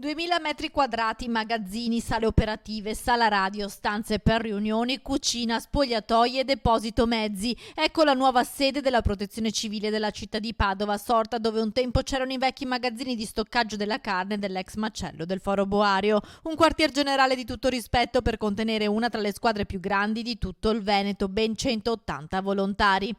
2000 metri quadrati, magazzini, sale operative, sala radio, stanze per riunioni, cucina, spogliatoi e deposito mezzi. Ecco la nuova sede della Protezione Civile della città di Padova, sorta dove un tempo c'erano i vecchi magazzini di stoccaggio della carne dell'ex macello del Foro Boario. Un quartier generale di tutto rispetto per contenere una tra le squadre più grandi di tutto il Veneto, ben 180 volontari.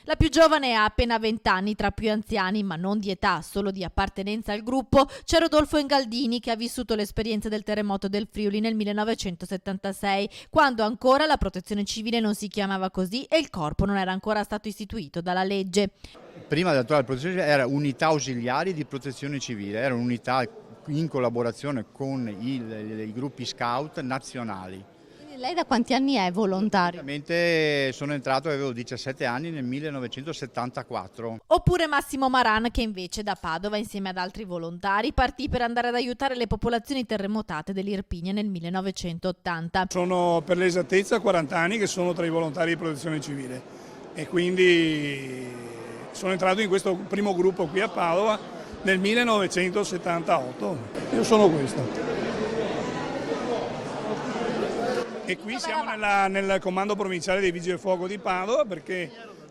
La più giovane ha appena 20 anni, tra più anziani, ma non di età, solo di appartenenza al gruppo, c'è Rodolfo Ingaldini che ha vissuto l'esperienza del terremoto del Friuli nel 1976, quando ancora la Protezione Civile non si chiamava così e il corpo non era ancora stato istituito dalla legge. Prima dell'attuale protezione civile era unità ausiliari di protezione civile, era un'unità in collaborazione con i gruppi scout nazionali. Lei da quanti anni è volontario? Ovviamente sono entrato, avevo 17 anni nel 1974. Oppure Massimo Maran che invece da Padova insieme ad altri volontari partì per andare ad aiutare le popolazioni terremotate dell'Irpinia nel 1980. Sono per l'esattezza 40 anni che sono tra i volontari di protezione civile e quindi sono entrato in questo primo gruppo qui a Padova nel 1978. Io sono questo. E qui siamo nel comando provinciale dei Vigili del Fuoco di Padova perché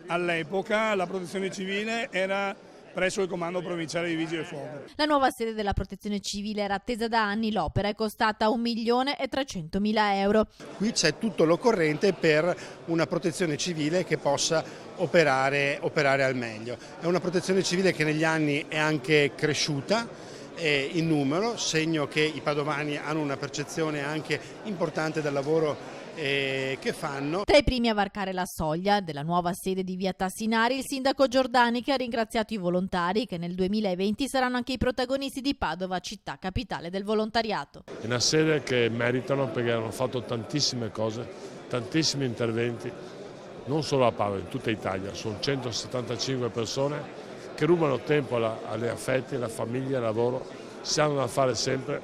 all'epoca la protezione civile era presso il comando provinciale dei Vigili del Fuoco. La nuova sede della Protezione Civile era attesa da anni, l'opera è costata 1.300.000 euro. Qui c'è tutto l'occorrente per una protezione civile che possa operare al meglio. È una protezione civile che negli anni è anche cresciuta in numero, segno che i padovani hanno una percezione anche importante del lavoro che fanno. Tra i primi a varcare la soglia della nuova sede di via Tassinari, il sindaco Giordani che ha ringraziato i volontari che nel 2020 saranno anche i protagonisti di Padova, città capitale del volontariato. È una sede che meritano perché hanno fatto tantissime cose, tantissimi interventi, non solo a Padova, in tutta Italia. Sono 175 persone che rubano tempo alle affetti, alla famiglia, al lavoro, si hanno da fare sempre